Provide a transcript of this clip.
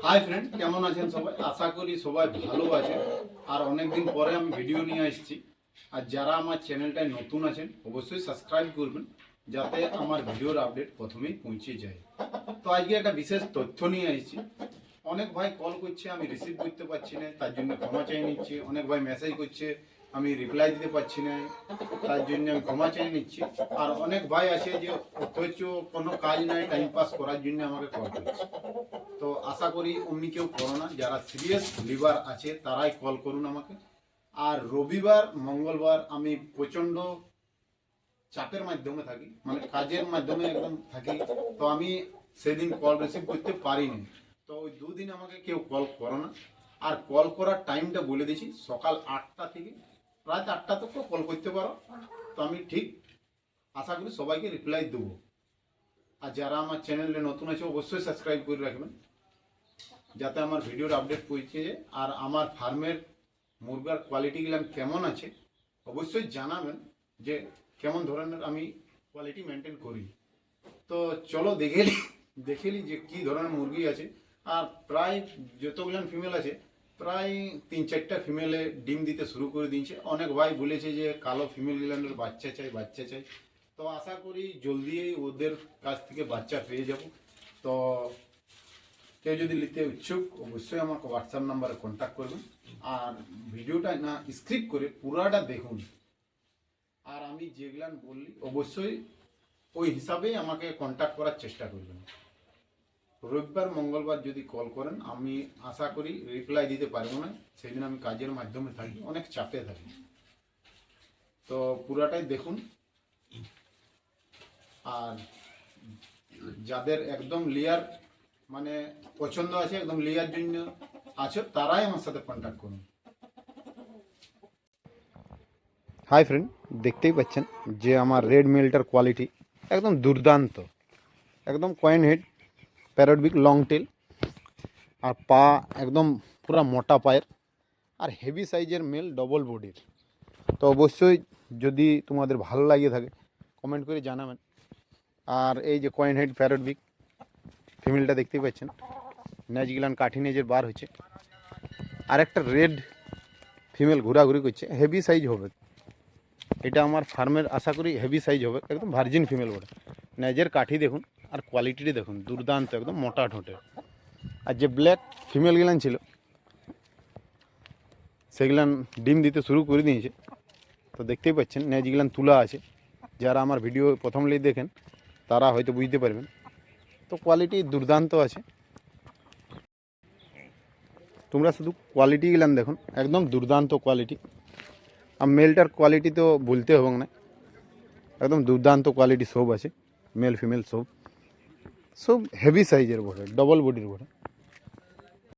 Hi friend, কেমন আছেন সবাই? আশা করি সবাই ভালো আছেন। আর অনেকদিন পরে আমি ভিডিও নিয়ে এসেছি। আর যারা আমার চ্যানেলটায় নতুন আছেন অবশ্যই সাবস্ক্রাইব করবেন, যাতে আমার ভিডিওর আপডেট প্রথমেই পৌঁছে যায়। তো আজকে একটা বিশেষ তথ্য নিয়ে এসেছি। অনেক ভাই কল করছে, আমি রিসিভ করতে পারছি না, তার জন্য ক্ষমা চেয়ে নিচ্ছি। অনেক ভাই মেসেজ করছে, আমি রিপ্লাই দিতে পারছি না, তার জন্য আমি ক্ষমা চেয়ে নিচ্ছি। আর অনেক ভাই আছে যে অথচ কোনো কাজ নাই, টাইম পাস করার জন্য আমাকে কল করছে। তো আশা করি অমনি কেউ করো না, যারা সিরিয়াস লিভার আছে তারাই কল করুন আমাকে। আর রবিবার মঙ্গলবার আমি প্রচণ্ড চাপের মাধ্যমে থাকি, মানে কাজের মাধ্যমে একদম থাকি, তো আমি সেদিন কল রিসিভ করতে পারিনি। তো ওই দুদিন আমাকে কেউ কল করো না। আর কল করার টাইমটা বলে দিয়েছি, সকাল 8টা থেকে রাত 8টা তক কল করতে পারো। তো আমি ঠিক আশা করি সবাইকে রিপ্লাই দেবো। আর যারা আমার চ্যানেলে নতুন আছে অবশ্যই সাবস্ক্রাইব করে রাখবেন, যাতে আমার ভিডিওর আপডেট পৌঁছে যায়। আর আমার ফার্মের মুরগার কোয়ালিটিগুলো কেমন আছে অবশ্যই জানাবেন, যে কেমন ধরনের আমি কোয়ালিটি মেনটেন করি। তো চলো দেখেলি যে কি ধরনের মুরগি আছে। আর প্রায় যতগুলো ফিমেল আছে, প্রায় 3-4টা ফিমেলে ডিম দিতে শুরু করে দিয়েছে। অনেক ভাই বলেছে যে কালো ফিমেলগুলোর বাচ্চা চাই। তো আশা করি জলদি ওদের কাছ থেকে বাচ্চা পেয়ে যাব। তো কেউ যদি নিতে ইচ্ছুক অবশ্যই আমাকে হোয়াটসঅ্যাপ নাম্বারে কন্ট্যাক্ট করবেন। আর ভিডিওটা না স্ক্রিপ্ট করে পুরাটা দেখুন। আর আমি যেগুলান বললি অবশ্যই ওই হিসাবেই আমাকে কন্ট্যাক্ট করার চেষ্টা করবেন। রবিবার মঙ্গলবার যদি কল করেন আমি আশা করি রিপ্লাই দিতে পারবো না, সেদিন আমি কাজের মাধ্যমে থাকি, অনেক চাপে থাকি। তো পুরাটাই দেখুন। আর যাদের একদম লিয়ার মানে পছন্দ আছে, একদম লিয়ার জন্য আছে, তারাই আমার সাথে কন্ট্যাক্ট করুন। হাই ফ্রেন্ড, দেখতেই পাচ্ছেন যে আমার রেড মেলটার কোয়ালিটি একদম দুর্দান্ত, একদম coin head, parrot long tail, আর পা একদম পুরা মোটা পায়ের, আর হেভি সাইজের মেল, ডবল বডির। তো অবশ্যই যদি তোমাদের ভালো লাগিয়ে থাকে কমেন্ট করে জানাবেন। আর এই যে কয়েন হেড প্যারোট ফিমেলটা দেখতেই পাচ্ছেন, নেজগুলান কাঠি নেজের বার হচ্ছে। আর একটা রেড ফিমেল ঘোরাঘুরি করছে, হেভি সাইজ হবে এটা আমার ফার্মের, আশা করি হেভি সাইজ হবে, একদম ভার্জিন ফিমেল বটে। নেজের কাঠি দেখুন আর কোয়ালিটিটি দেখুন, দুর্দান্ত, একদম মোটা ঠোঁটের। আর যে ব্ল্যাক ফিমেলগুলান ছিল সেগুলান ডিম দিতে শুরু করে দিয়েছে। তো দেখতেই পাচ্ছেন নেজগুলান তুলা আছে, যারা আমার ভিডিও প্রথম লিয়ে দেখেন তারা হয়তো বুঝতে পারবেন। তো কোয়ালিটি দুর্দান্ত আছে, তোমরা শুধু কোয়ালিটিগুলান দেখুন, একদম দুর্দান্ত কোয়ালিটি। আর মেলটার কোয়ালিটি তো বলতে হবে না, একদম দুর্দান্ত কোয়ালিটি সব আছে, মেল ফিমেল সব হেভি সাইজের বটে, ডবল বডির বটে।